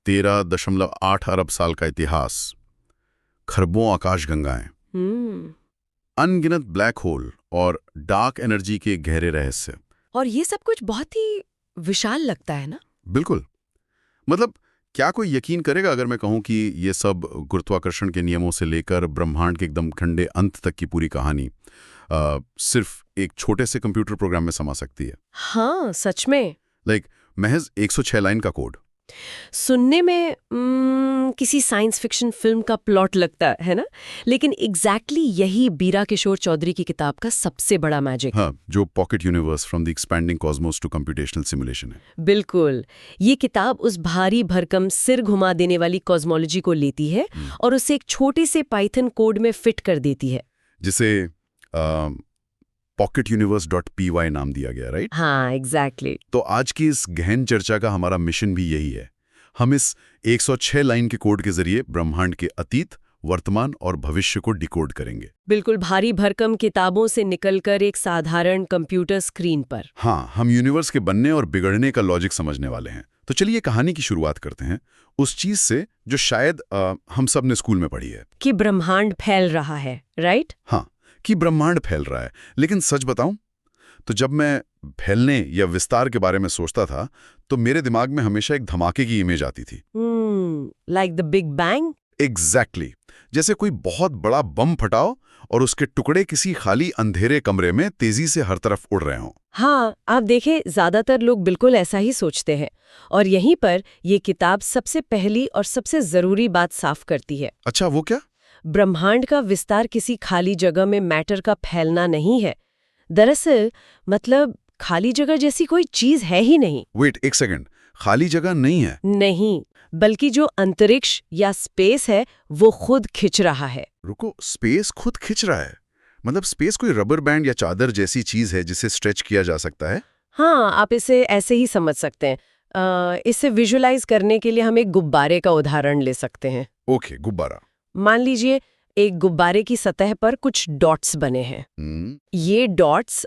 13.8 अरब साल का इतिहास, खरबों आकाशगंगाएं, अनगिनत ब्लैक होल और डार्क एनर्जी के गहरे रहस्य। और ये सब कुछ बहुत ही विशाल लगता है ना? बिल्कुल। मतलब क्या कोई यकीन करेगा अगर मैं कहूं कि ये सब गुरुत्वाकर्षण के नियमों से लेकर ब्रह्मांड के एकदम ठंडे अंत तक की पूरी कहानी सिर्फ एक छोटे से कंप्यूटर प्रोग्राम में समा सकती है? हाँ, सच में। महज 106 लाइन का कोड। सुनने में किसी साइंस फिक्शन फिल्म का प्लॉट लगता है ना? लेकिन एग्जैक्टली यही बीरा किशोर चौधरी की किताब का सबसे बड़ा मैजिक। हाँ, जो pocket universe from the expanding Cosmos to computational simulation है। बिल्कुल। ये किताब उस भारी भरकम सिर घुमा देने वाली कॉस्मोलॉजी को लेती है और उसे एक छोटे से पाइथन कोड में फिट कर देती है, जिसे pocketuniverse.py नाम दिया गया, राइट? हाँ, एग्जैक्टली। तो आज की इस गहन चर्चा का हमारा मिशन भी यही है। हम इस 106 लाइन के कोड के जरिए ब्रह्मांड के अतीत, वर्तमान और भविष्य को डिकोड करेंगे। बिल्कुल, भारी भरकम किताबों से निकलकर एक साधारण कंप्यूटर स्क्रीन पर। हाँ, हम यूनिवर्स के बनने और बिगड़ने का लॉजिक समझने वाले हैं। तो चलिए कहानी की शुरुआत करते हैं उस चीज से जो शायद हम सब ने स्कूल में पढ़ी है, कि ब्रह्मांड फैल रहा है, राइट? हाँ, कि ब्रह्मांड फैल रहा है। लेकिन सच बताऊं तो जब मैं फैलने या विस्तार के बारे में सोचता था तो मेरे दिमाग में हमेशा एक धमाके की इमेज आती थी। Like the big bang? Exactly. जैसे कोई बहुत बड़ा बम फटाओ और उसके टुकड़े किसी खाली अंधेरे कमरे में तेजी से हर तरफ उड़ रहे हों। हाँ, आप देखें, ज्यादातर लोग बिल्कुल ऐसा ही सोचते हैं। और यहीं पर ये किताब सबसे पहली और सबसे जरूरी बात साफ करती है। अच्छा, वो क्या? ब्रह्मांड का विस्तार किसी खाली जगह में मैटर का फैलना नहीं है। दरअसल मतलब खाली जगह जैसी कोई चीज है ही नहीं। वेट, एक सेकंड, खाली जगह नहीं है? नहीं, बल्कि जो अंतरिक्ष या स्पेस है वो खुद खिंच रहा है। रुको, स्पेस खुद खिंच रहा है? मतलब स्पेस कोई रबर बैंड या चादर जैसी चीज है जिसे स्ट्रेच किया जा सकता है? हाँ, आप इसे ऐसे ही समझ सकते हैं। इसे विजुलाइज करने के लिए हम एक गुब्बारे का उदाहरण ले सकते हैं। ओके, गुब्बारा। मान लीजिए एक गुब्बारे की सतह पर कुछ डॉट्स बने हैं। ये डॉट्स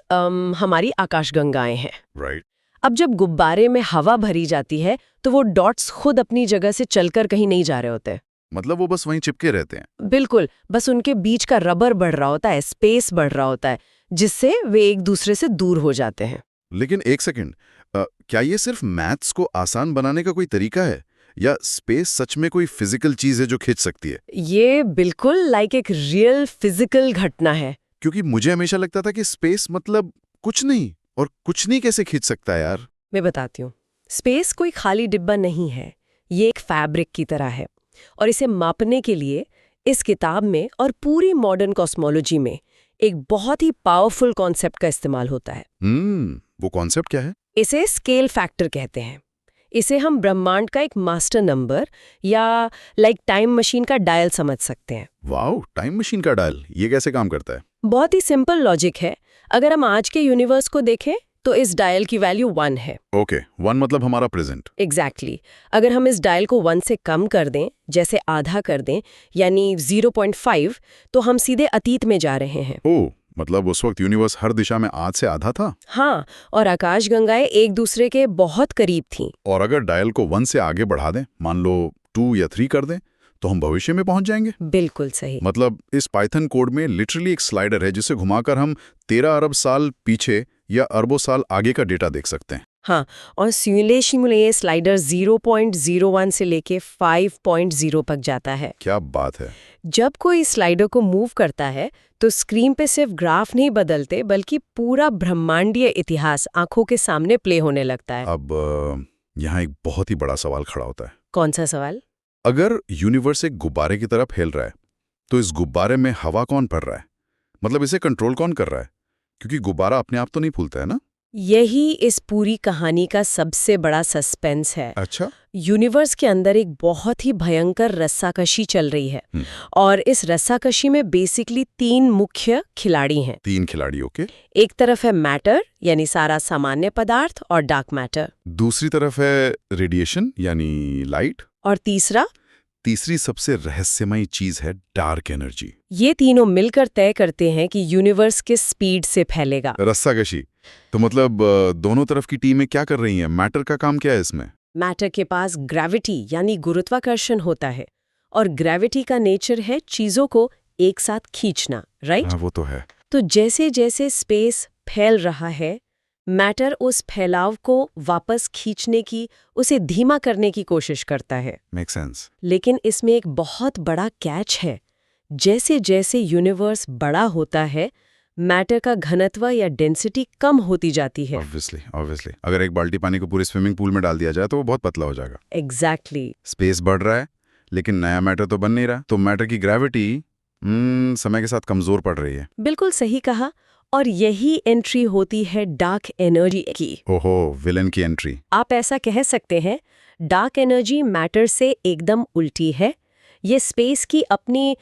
हमारी आकाशगंगाएं हैं, राइट। अब जब गुब्बारे में हवा भरी जाती है तो वो डॉट्स खुद अपनी जगह से चलकर कहीं नहीं जा रहे होते। मतलब वो बस वहीं चिपके रहते हैं? बिल्कुल, बस उनके बीच का रबर बढ़ रहा होता है, स्पेस बढ़ रहा होता है, जिससे वे एक दूसरे से दूर हो जाते हैं। लेकिन एक सेकंड, क्या ये सिर्फ मैथ्स को आसान बनाने का कोई तरीका है या स्पेस सच में कोई फिजिकल चीज है जो खींच सकती है? ये बिल्कुल लाइक एक रियल फिजिकल घटना है। क्योंकि मुझे हमेशा लगता था कि स्पेस मतलब कुछ नहीं, और कुछ नहीं कैसे खींच सकता है यार? मैं बताती हूँ, स्पेस कोई खाली डिब्बा नहीं है, ये एक फैब्रिक की तरह है। और इसे मापने के लिए इस किताब में और पूरी मॉडर्न कॉस्मोलॉजी में एक बहुत ही पावरफुल कॉन्सेप्ट का इस्तेमाल होता है। वो कॉन्सेप्ट क्या है? इसे स्केल फैक्टर कहते हैं। इसे हम ब्रह्मांड का एक मास्टर नंबर या लाइक टाइम मशीन का डायल समझ सकते हैं। वाओ, टाइम मशीन का डायल, ये कैसे काम करता है? बहुत ही सिंपल लॉजिक है। अगर हम आज के यूनिवर्स को देखें तो इस डायल की वैल्यू 1 है। ओके, 1 मतलब हमारा प्रेजेंट। एग्जैक्टली। अगर हम इस डायल को 1 से कम कर दें, जैसे आधा कर दें, यानी 0.5, तो हम सीधे अतीत में जा रहे हैं। ओह, मतलब उस वक्त यूनिवर्स हर दिशा में आज से आधा था? हाँ, और आकाशगंगाएं एक दूसरे के बहुत करीब थीं। और अगर डायल को 1 से आगे बढ़ा दें, मान लो 2 या 3 कर दें, तो हम भविष्य में पहुंच जाएंगे? बिल्कुल सही। मतलब इस पाइथन कोड में लिटरली एक स्लाइडर है जिसे घुमाकर हम 13 अरब साल पीछे या अरबों साल आगे का डेटा देख सकते हैं। हाँ, और सिमुलेशन में ये स्लाइडर 0.01 से लेके 5.0 तक जाता है। क्या बात है! जब कोई स्लाइडर को मूव करता है तो स्क्रीन पे सिर्फ ग्राफ नहीं बदलते, बल्कि पूरा ब्रह्मांडीय इतिहास आंखों के सामने प्ले होने लगता है। अब यहाँ एक बहुत ही बड़ा सवाल खड़ा होता है। कौन सा सवाल? अगर यूनिवर्स एक गुब्बारे की तरह फैल रहा है तो इस गुब्बारे में हवा कौन भर रहा है? मतलब इसे कंट्रोल कौन कर रहा है? क्योंकि गुब्बारा अपने आप तो नहीं फूलता है ना? यही इस पूरी कहानी का सबसे बड़ा सस्पेंस है। अच्छा। यूनिवर्स के अंदर एक बहुत ही भयंकर रस्साकशी चल रही है। और इस रस्साकशी में बेसिकली 3 मुख्य खिलाड़ी हैं। 3 खिलाड़ियों के? एक तरफ है मैटर, यानी सारा सामान्य पदार्थ और डार्क मैटर। दूसरी तरफ है रेडिएशन यानी लाइट। और तीसरी सबसे रहस्यमयी चीज है डार्क एनर्जी। ये तीनों मिलकर तय करते हैं कि यूनिवर्स किस स्पीड से फैलेगा। रस्साकशी। तो मतलब दोनों तरफ की टीमें क्या कर रही हैं? मैटर का काम क्या है इसमें? मैटर के पास ग्रेविटी यानी गुरुत्वाकर्षण होता है, और ग्रेविटी का नेचर है चीजों को एक साथ खींचना, राइट? हाँ, वो तो है। तो जैसे जैसे स्पेस फैल रहा है, मैटर उस फैलाव को वापस खींचने की, उसे धीमा करने की कोशिश करता है। Make sense. लेकिन इसमें एक बहुत बड़ा कैच है। जैसे जैसे यूनिवर्स बड़ा होता है, मैटर का घनत्व या डेंसिटी कम होती जाती है। ऑब्वियसली अगर एक बाल्टी पानी को पूरे स्विमिंग पूल में डाल दिया जाए तो वो बहुत पतला हो जाएगा। एग्जैक्टली। स्पेस बढ़ रहा है लेकिन नया मैटर तो बन नहीं रहा, तो मैटर की ग्रेविटी समय के साथ कमजोर पड़ रही है। बिल्कुल सही कहा। और यही एंट्री होती है डार्क एनर्जी की। ओहो, विलन की एंट्री। आप ऐसा कह सकते हैं, डार्क एनर्जी मैटर से एकदम उल्टी है। ये स्पेस की अपनी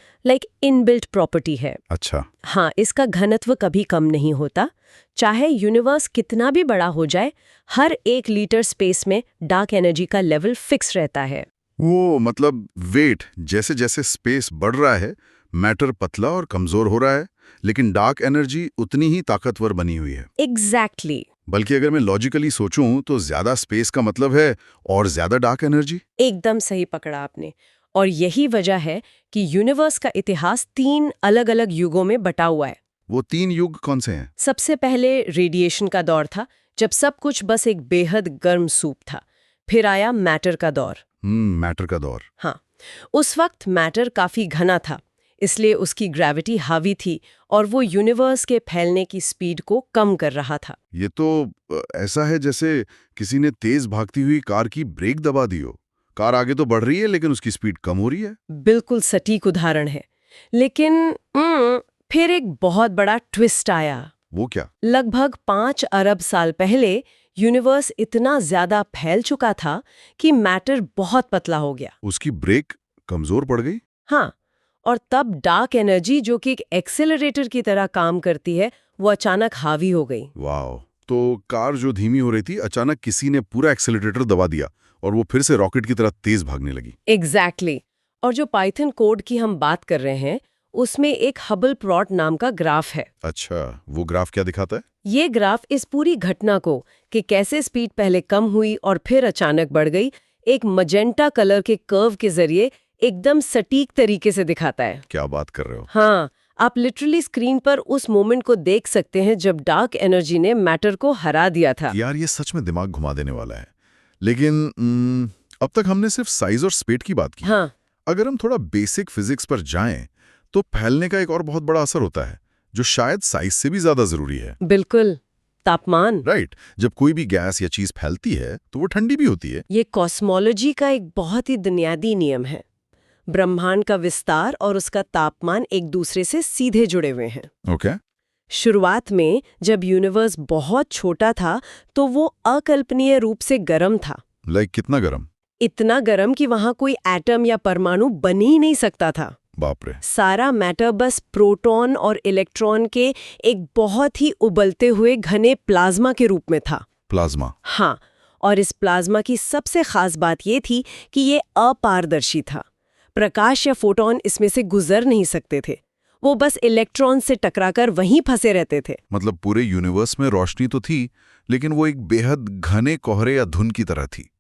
इनबिल्ट प्रॉपर्टी है। अच्छा। हाँ, इसका घनत्व कभी कम नहीं होता। चाहे यूनिवर्स कितना भी बड़ा हो जाए, हर 1 लीटर स्पेस में डार्क एनर्जी का लेवल फिक्स रहता है। वो मतलब वेट, जैसे जैसे स्पेस बढ़ रहा है मैटर पतला और कमजोर हो रहा है, लेकिन डार्क एनर्जी उतनी ही ताकतवर बनी हुई है। एग्जैक्टली। बल्कि अगर मैं लॉजिकली सोचूं तो ज्यादा स्पेस का मतलब है और ज्यादा डार्क एनर्जी। एकदम सही पकड़ा आपने। और यही वजह है कि यूनिवर्स का इतिहास 3 अलग-अलग युगों में बटा हुआ है। वो 3 युग कौन से हैं? सबसे पहले रेडिएशन का दौर था, जब सब कुछ बस एक बेहद गर्म सूप था। फिर आया मैटर का दौर। मैटर का दौर। हाँ, उस वक्त मैटर काफी घना था, इसलिए उसकी ग्रेविटी हावी थी और वो यूनिवर्स के फैलने की स्पीड को कम कर रहा था। ये तो ऐसा है जैसे किसी ने तेज भागती हुई कार की ब्रेक दबा दी हो। कार आगे तो बढ़ रही है लेकिन उसकी स्पीड कम हो रही है। बिल्कुल सटीक उदाहरण है। लेकिन फिर एक बहुत बड़ा ट्विस्ट आया। वो क्या? लगभग 5 अरब साल पहले यूनिवर्स इतना ज्यादा फैल चुका था कि मैटर बहुत पतला हो गया। उसकी ब्रेक कमजोर पड़ गई। हाँ, और तब डार्क एनर्जी, जो कि एक एक्सेलरेटर की तरह काम करती है, वो अचानक हावी हो गई। वाह। तो कार जो धीमी हो रही थी अचानक किसी ने पूरा एक्सेलरेटर दबा दिया और वो फिर से रॉकेट की तरह तेज भागने लगी। एग्जैक्टली। और जो पाइथन कोड की हम बात कर रहे हैं, उसमें एक हबल प्लॉट नाम का ग्राफ है। अच्छा, वो ग्राफ क्या दिखाता है? ये ग्राफ इस पूरी घटना को, कि कैसे स्पीड पहले कम हुई और फिर अचानक बढ़ गई, एक मजेंटा कलर के कर्व के जरिए एकदम सटीक तरीके से दिखाता है। क्या बात कर रहे हो? हाँ, आप लिटरली स्क्रीन पर उस मोमेंट को देख सकते हैं जब डार्क एनर्जी ने मैटर को हरा दिया था। यार, ये सच में दिमाग घुमा देने वाला है। लेकिन अब तक हमने सिर्फ साइज और स्पीड की बात की। हाँ, अगर हम थोड़ा बेसिक फिजिक्स पर जाएं तो फैलने का एक और बहुत बड़ा असर होता है जो शायद साइज से भी ज्यादा जरूरी है। बिल्कुल, तापमान। राइट। जब कोई भी गैस या चीज फैलती है तो वो ठंडी भी होती है। ये कॉस्मोलॉजी का एक बहुत ही बुनियादी नियम है। ब्रह्मांड का विस्तार और उसका तापमान एक दूसरे से सीधे जुड़े हुए हैं। ओके। शुरुआत में जब यूनिवर्स बहुत छोटा था तो वो अकल्पनीय रूप से गर्म था। कितना गर्म? इतना गर्म कि वहां कोई एटम या परमाणु बन ही नहीं सकता था। बाप रे। सारा मैटर बस प्रोटॉन और इलेक्ट्रॉन के एक बहुत ही उबलते हुए घने प्लाज्मा के रूप में था। प्लाज्मा? हाँ, और इस प्लाज्मा की सबसे खास बात ये थी कि ये अपारदर्शी था। प्रकाश या फोटॉन इसमें से गुजर नहीं सकते थे। वो बस इलेक्ट्रॉन से टकराकर वहीं फंसे रहते थे। मतलब पूरे यूनिवर्स में रोशनी तो थी लेकिन वो एक बेहद घने कोहरे या धुंध की तरह थी।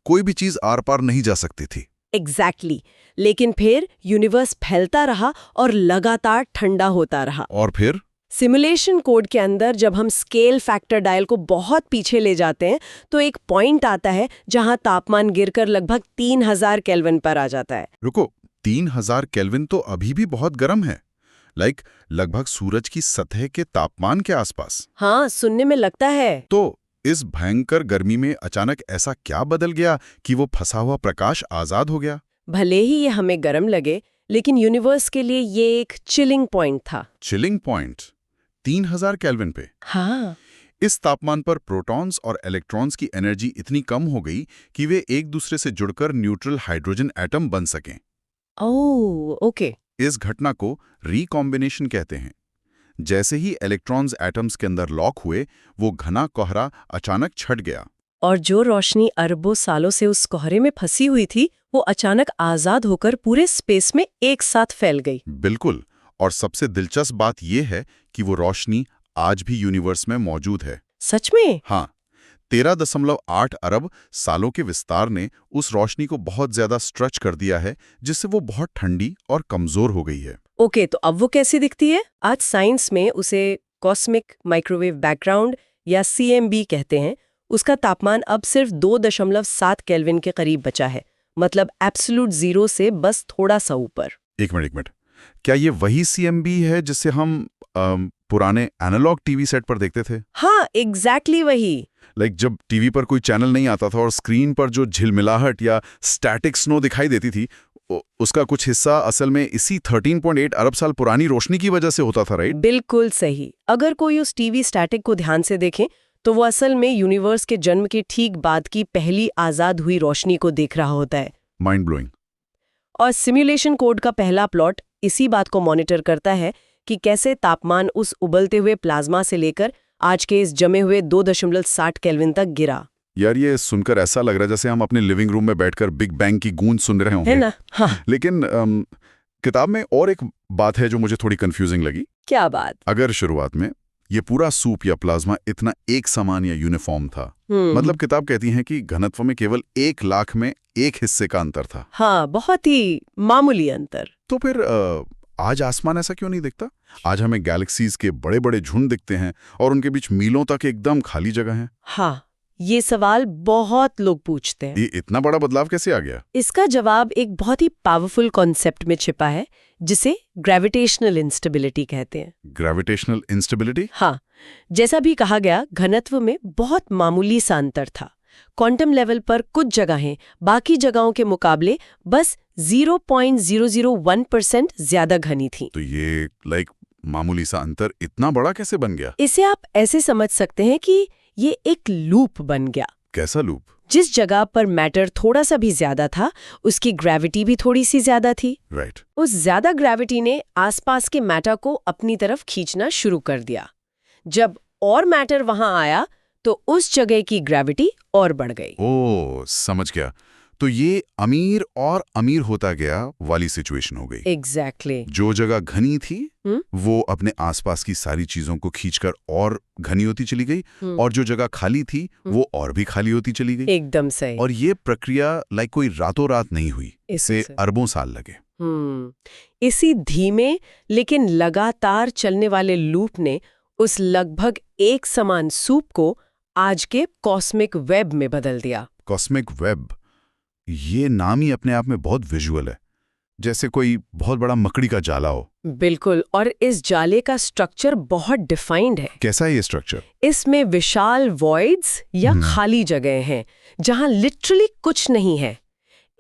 कोई भी चीज आर पार नहीं जा सकती थी। एग्जैक्टली। लेकिन फिर यूनिवर्स फैलता रहा और लगातार ठंडा होता रहा। और फिर सिमुलेशन कोड के अंदर जब हम स्केल फैक्टर डायल को बहुत पीछे ले जाते हैं तो एक पॉइंट आता है जहां तापमान गिरकर लगभग 3000 केल्विन पर आ जाता है। रुको, 3000 केल्विन तो अभी भी बहुत गर्म है। लगभग सूरज की सतह के तापमान के आसपास। हाँ, सुनने में लगता है। तो इस भयंकर गर्मी में अचानक ऐसा क्या बदल गया कि वो फंसा हुआ प्रकाश आजाद हो गया? भले ही ये हमें गर्म लगे, लेकिन यूनिवर्स के लिए ये एक चिलिंग पॉइंट था। Chilling point? 3000 केल्विन पे? हाँ। इस तापमान पर प्रोटॉन्स और इलेक्ट्रॉन्स की एनर्जी इतनी कम हो गई कि वे एक दूसरे से जुड़कर न्यूट्रल हाइड्रोजन एटम बन सकें। ओह, ओके। इस घटना को रिकॉम्बिनेशन कहते हैं। जैसे ही इलेक्ट्रॉन्स एटम्स के अंदर लॉक हुए, वो घना कोहरा अचानक छट गया। और जो रोशनी अरबों सालों से उस कोहरे में फंसी हुई थी, वो अचानक आजाद होकर पूरे स्पेस में एक साथ फैल गई। बिल्कुल। और सबसे दिलचस्प बात यह है कि वो रोशनी आज भी यूनिवर्स में मौजूद है। सच में? हाँ, 13.8 अरब सालों के विस्तार ने उस रोशनी को बहुत ज्यादा स्ट्रेच कर दिया है, जिससे वो बहुत ठंडी और कमजोर हो गई है। ओके, तो अब वो कैसी दिखती है? आज साइंस में उसे कॉस्मिक माइक्रोवेव बैकग्राउंड या CMB कहते हैं। उसका तापमान अब सिर्फ 2.7 केल्विन के करीब बचा है, मतलब एब्सोल्यूट जीरो से बस थोड़ा सा ऊपर। एक मिनट, क्या ये वही CMB है जिससे हम पुराने एनालॉग टीवी सेट पर देखते थे? हाँ, एग्जैक्टली वही। जब टीवी पर कोई चैनल नहीं आता था और स्क्रीन पर जो झिलमिलाहट या स्टैटिक स्नो दिखाई देती थी, उसका कुछ हिस्सा असल में इसी 13.8 अरब साल पुरानी रोशनी की वजह से होता था, राइट? बिल्कुल सही। अगर कोई उस टीवी स्टैटिक को ध्यान से देखे तो वो असल में यूनिवर्स के जन्म के ठीक बाद की पहली आजाद हुई रोशनी को देख रहा होता है। Mind blowing. और सिमुलेशन कोड का पहला प्लॉट इसी बात को मॉनिटर करता है कि कैसे तापमान उस उबलते हुए प्लाज्मा से लेकर आज के इस जमे हुए 2.60 केल्विन तक गिरा। यार, ये सुनकर ऐसा लग रहा है जैसे हम अपने लिविंग रूम में बैठकर बिग बैंग की गूंज सुन रहे होंगे, है ना? हाँ। लेकिन किताब में और एक बात है जो मुझे थोड़ी कंफ्यूजिंग लगी। क्या बात? अगर शुरुआत में ये पूरा सूप या प्लाज्मा इतना एक समान या यूनिफॉर्म था, मतलब किताब कहती है कि घनत्व में केवल 1 लाख में 1 हिस्से का अंतर था। हाँ, बहुत ही मामूली अंतर। तो फिर आज आसमान ऐसा क्यों नहीं दिखता? आज हमें गैलेक्सीज के बड़े बड़े झुंड दिखते हैं और उनके बीच मीलों तक एकदम खाली जगह है। हाँ, ये सवाल बहुत लोग पूछते हैं। ये इतना बड़ा बदलाव कैसे आ गया? इसका जवाब एक बहुत ही पावरफुल कॉन्सेप्ट में छिपा है, जिसे ग्रेविटेशनल इंस्टेबिलिटी कहते हैं। Gravitational instability? हाँ, जैसा भी कहा गया, घनत्व में बहुत मामूली सा अंतर था। क्वांटम लेवल पर कुछ जगहें बाकी जगहों के मुकाबले बस 0.001% ज्यादा घनी थी। तो ये मामूली सा अंतर इतना बड़ा कैसे बन गया? इसे आप ऐसे समझ सकते हैं कि ये एक लूप बन गया। कैसा लूप? जिस जगह पर मैटर थोड़ा सा भी ज्यादा था, उसकी ग्रेविटी भी थोड़ी सी ज्यादा थी। राइट। उस ज्यादा ग्रेविटी ने आसपास के मैटर को अपनी तरफ खींचना शुरू कर दिया। जब और मैटर वहां आया तो उस जगह की ग्रेविटी और बढ़ गई। ओह, समझ गया। तो ये अमीर और अमीर होता गया वाली सिचुएशन हो गई। एग्जैक्टली। जो जगह घनी थी वो अपने आसपास की सारी चीजों को खींचकर और घनी होती चली गई, और जो जगह खाली थी वो और भी खाली होती चली गई। एकदम सही। और ये प्रक्रिया कोई रातों रात नहीं हुई, इसे अरबों साल लगे। इसी धीमे लेकिन लगातार चलने वाले लूप ने उस लगभग एक समान सूप को आज के कॉस्मिक वेब में बदल दिया। कॉस्मिक वेब, ये नाम ही अपने आप में बहुत विजुअल है, जैसे कोई बहुत बड़ा मकड़ी का जाला हो। बिल्कुल, और इस जाले का स्ट्रक्चर बहुत डिफाइंड है। कैसा है ये स्ट्रक्चर? इसमें विशाल वॉइड्स या खाली जगह हैं जहां लिटरली कुछ नहीं है।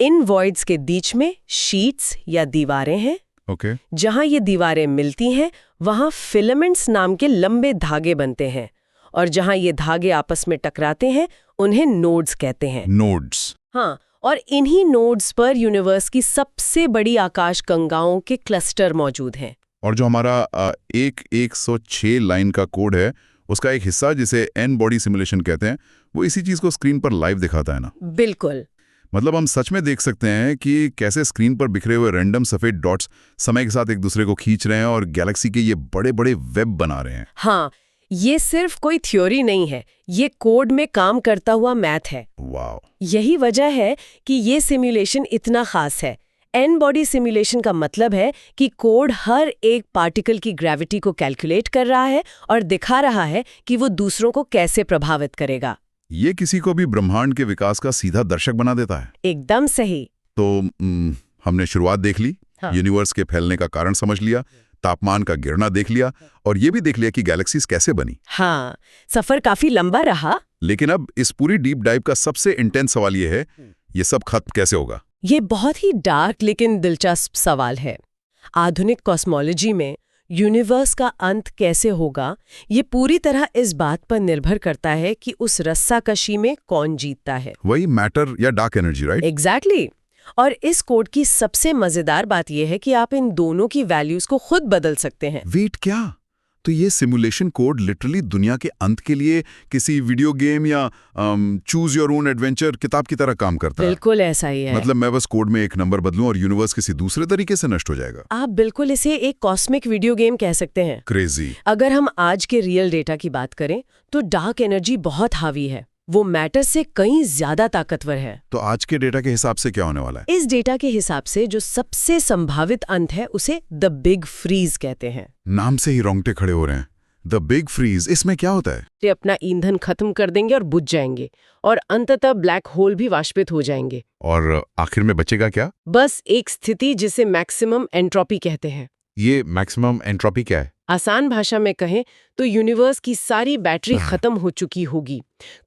इन वॉइड्स के बीच में शीट्स या दीवारें हैं। ओके। जहां ये दीवारें मिलती हैं वहां फिलामेंट्स नाम के लंबे धागे बनते हैं, और जहां ये धागे आपस में टकराते हैं उन्हें नोड्स कहते हैं। नोड्स? हाँ, और इन्हीं नोड्स पर यूनिवर्स की सबसे बड़ी आकाश गंगाओं के क्लस्टर मौजूद हैं। और जो हमारा 106 लाइन का कोड है, उसका एक हिस्सा जिसे एन बॉडी सिमुलेशन कहते हैं, वो इसी चीज को स्क्रीन पर लाइव दिखाता है ना? बिल्कुल। मतलब हम सच में देख सकते हैं कि कैसे स्क्रीन पर बिखरे हुए रैंडम सफेद डॉट्स समय के साथ एक दूसरे को खींच रहे हैं और गैलेक्सी के ये बड़े बड़े वेब बना रहे हैं। हाँ, ये सिर्फ कोई थ्योरी नहीं है, ये कोड में काम करता हुआ मैथ है। वाओ। यही वजह है कि ये सिमुलेशन इतना खास है। एन बॉडी सिमुलेशन का मतलब है कि कोड हर एक पार्टिकल की ग्रेविटी को कैलकुलेट कर रहा है और दिखा रहा है कि वो दूसरों को कैसे प्रभावित करेगा। ये किसी को भी ब्रह्मांड के विकास का सीधा दर्शक बना देता है। एकदम सही। तो हमने शुरुआत देख ली, हाँ। यूनिवर्स के फैलने का कारण समझ लिया, तापमान का गिरना देख लिया, और ये भी देख लिया कि गैलेक्सीज कैसे बनी। हाँ, सफर काफी लंबा रहा। लेकिन अब इस पूरी डीप डाइव का सबसे इंटेंस सवाल ये है, ये सब खत्म कैसे होगा? ये बहुत ही डार्क लेकिन दिलचस्प सवाल है। आधुनिक कॉस्मोलॉजी में यूनिवर्स का अंत कैसे होगा, ये पूरी तरह इस बात पर निर्भर करता है कि उस रस्साकशी में कौन जीतता है। वही मैटर या डार्क एनर्जी, राइट? एग्जैक्टली। और इस कोड की सबसे मजेदार बात यह है कि आप इन दोनों की वैल्यूज को खुद बदल सकते हैं। वेट, क्या? तो ये सिमुलेशन कोड लिटरली दुनिया के अंत के लिए किसी वीडियो गेम या चूज योर ओन एडवेंचर किताब की तरह काम करता है? बिल्कुल ऐसा ही है। मतलब मैं बस कोड में एक नंबर बदलूं और यूनिवर्स किसी दूसरे तरीके से नष्ट हो जाएगा। आप बिल्कुल इसे एक कॉस्मिक वीडियो गेम कह सकते हैं। क्रेजी। अगर हम आज के रियल डेटा की बात करें तो डार्क एनर्जी बहुत हावी है, वो मैटर से कहीं ज्यादा ताकतवर है। तो आज के डेटा के हिसाब से क्या होने वाला है? इस डेटा के हिसाब से जो सबसे संभावित अंत है उसे द बिग फ्रीज कहते हैं। नाम से ही रोंगटे खड़े हो रहे हैं। द बिग फ्रीज, इसमें क्या होता है? ये अपना ईंधन खत्म कर देंगे और बुझ जाएंगे और अंततः ब्लैक होल भी वाष्पित हो जाएंगे। और आखिर में बचेगा क्या? बस एक स्थिति जिसे मैक्सिमम एंट्रोपी कहते हैं। ये मैक्सिमम एंट्रोपी क्या है? आसान भाषा में कहें तो यूनिवर्स की सारी बैटरी खत्म हो चुकी होगी।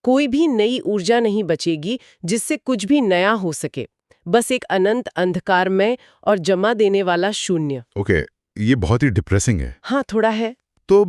कोई भी नई ऊर्जा नहीं बचेगी जिससे कुछ भी नया हो सके। बस एक अनंत अंधकारमय और जमा देने वाला शून्य। ओके, ये बहुत ही डिप्रेसिंग है। हाँ, थोड़ा है। तो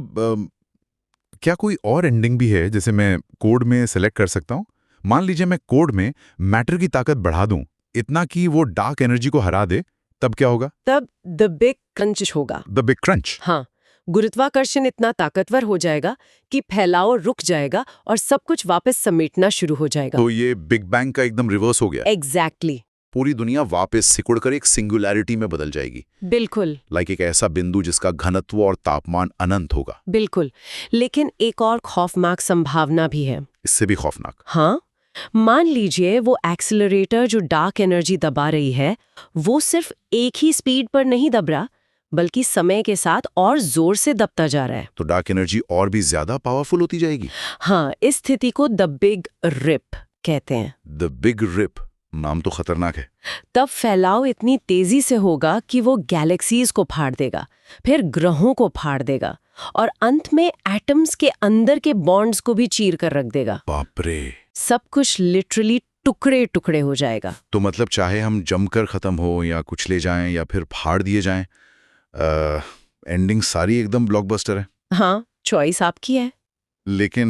क्या कोई और एंडिंग भी है जिसे मैं कोड में सेलेक्ट कर सकता हूँ? मान लीजिए मैं कोड में मैटर की ताकत बढ़ा दूं, इतना कि वो डार्क एनर्जी को हरा दे, तब क्या होगा? तब द बिग क्रंच होगा। The big crunch? हाँ, गुरुत्वाकर्षण इतना ताकतवर हो जाएगा कि फैलाव रुक जाएगा और सब कुछ वापस समेटना शुरू हो जाएगा। तो ये बिग बैंग का एकदम रिवर्स हो गया। एग्जैक्टली। पूरी दुनिया वापस सिकुड़कर एक सिंगुलैरिटी में बदल जाएगी। बिल्कुल लाइक एक ऐसा बिंदु जिसका घनत्व और तापमान अनंत होगा। बिल्कुल। लेकिन एक और खौफनाक संभावना भी है। इससे भी खौफनाक? हाँ, मान लीजिए वो एक्सीलरेटर जो डार्क एनर्जी दबा रही है वो सिर्फ एक ही स्पीड पर नहीं दब रहा, बल्कि समय के साथ और जोर से दबता जा रहा है। तो डार्क एनर्जी और भी ज्यादा पावरफुल होती जाएगी। हाँ, इस स्थिति को द बिग रिप कहते हैं। द बिग रिप, नाम तो खतरनाक है। तब फैलाव इतनी तेजी से होगा कि वो गैलेक्सीज को फाड़ देगा, फिर ग्रहों को फाड़ देगा और अंत में एटम्स के अंदर के बॉन्ड्स को भी चीर कर रख देगा। बाप रे! सब कुछ लिटरली टुकड़े टुकड़े हो जाएगा। तो मतलब चाहे हम जमकर खत्म हो या कुचले जाएं या फिर फाड़ दिए जाएं, एंडिंग सारी एकदम ब्लॉकबस्टर है। हाँ, चॉइस आपकी है। लेकिन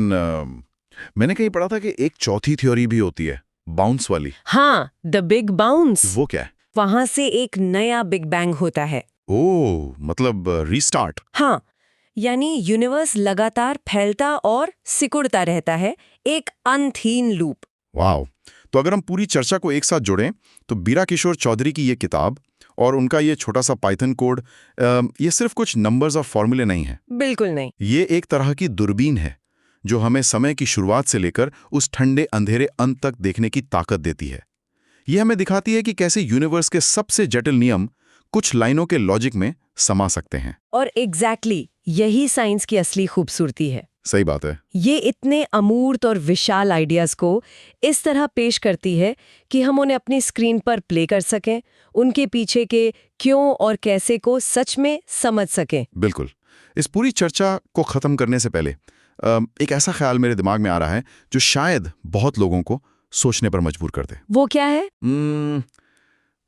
मैंने कहीं पढ़ा था कि एक चौथी थ्योरी भी होती है, बाउंस वाली। हाँ, द बिग बाउंस। वो क्या है? वहां से एक नया बिग बैंग होता है। ओह, मतलब रीस्टार्ट। हाँ, यानी यूनिवर्स लगातार फैलता और सिकुड़ता रहता है, एक अंतहीन लूप। वाह! तो अगर हम पूरी चर्चा को एक साथ जोड़ें तो बीरा किशोर चौधरी की ये किताब और उनका ये छोटा सा पाइथन कोड, ये सिर्फ कुछ नंबर्स और फॉर्मूले नहीं है। बिल्कुल नहीं। ये एक तरह की दूरबीन है जो हमें समय की शुरुआत से लेकर उस ठंडे अंधेरे अंत तक देखने की ताकत देती है। ये हमें दिखाती है कि कैसे यूनिवर्स के सबसे जटिल नियम कुछ लाइनों के लॉजिक में समा सकते हैं। और एग्जैक्टली यही साइंस की असली खूबसूरती है। सही बात है। ये इतने अमूर्त और विशाल आइडियाज को इस तरह पेश करती है कि हम उन्हें अपनी स्क्रीन पर प्ले कर सकें, उनके पीछे के क्यों और कैसे को सच में समझ सकें। बिल्कुल। इस पूरी चर्चा को खत्म करने से पहले एक ऐसा ख्याल मेरे दिमाग में आ रहा है जो शायद बहुत लोगों को सोचने पर मजबूर कर दे। वो क्या है?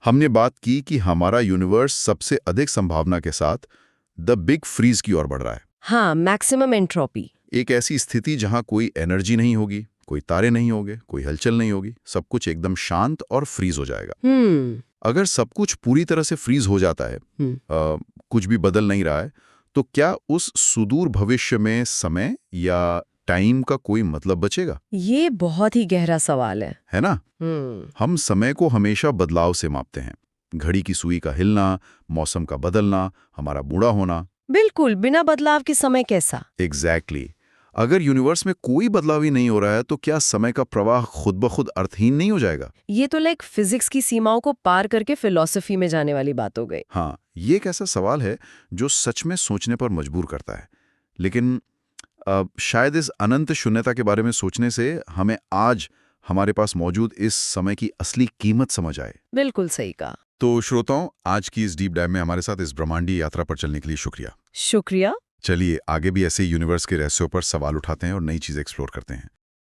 हमने बात की कि हमारा यूनिवर्स सबसे अधिक संभावना के साथ द बिग फ्रीज की ओर बढ़ रहा है। हाँ, मैक्सिमम एंट्रोपी। एक ऐसी स्थिति जहां कोई एनर्जी नहीं होगी, कोई तारे नहीं होंगे, कोई हलचल नहीं होगी, सब कुछ एकदम शांत और फ्रीज हो जाएगा। अगर सब कुछ पूरी तरह से फ्रीज हो जाता है, कुछ भी बदल नहीं रहा है, तो क्या उस सुदूर भविष्य में समय या टाइम का कोई मतलब बचेगा? ये बहुत ही गहरा सवाल है ना? हम समय को हमेशा बदलाव से मापते हैं। घड़ी की सुई का हिलना, मौसम का बदलना, हमारा बूढ़ा होना। बिल्कुल, बिना बदलाव के समय कैसा? एग्जैक्टली। अगर यूनिवर्स में कोई बदलाव ही नहीं हो रहा है तो क्या समय का प्रवाह खुद ब खुद अर्थहीन नहीं हो जाएगा? ये तो लाइक फिजिक्स की सीमाओं को पार करके फिलॉसफी में जाने वाली बात हो गई। हाँ, ये एक ऐसा सवाल है जो सच में सोचने पर मजबूर करता है। लेकिन शायद इस अनंत शून्यता के बारे में सोचने से हमें आज हमारे पास मौजूद इस समय की असली कीमत समझ आए। बिल्कुल सही कहा। तो श्रोताओं, आज की इस डीप डाइव में हमारे साथ इस ब्रह्मांडीय यात्रा पर चलने के लिए शुक्रिया। शुक्रिया। चलिए आगे भी ऐसे यूनिवर्स के रहस्यों पर सवाल उठाते हैं और नई चीजें एक्सप्लोर करते हैं।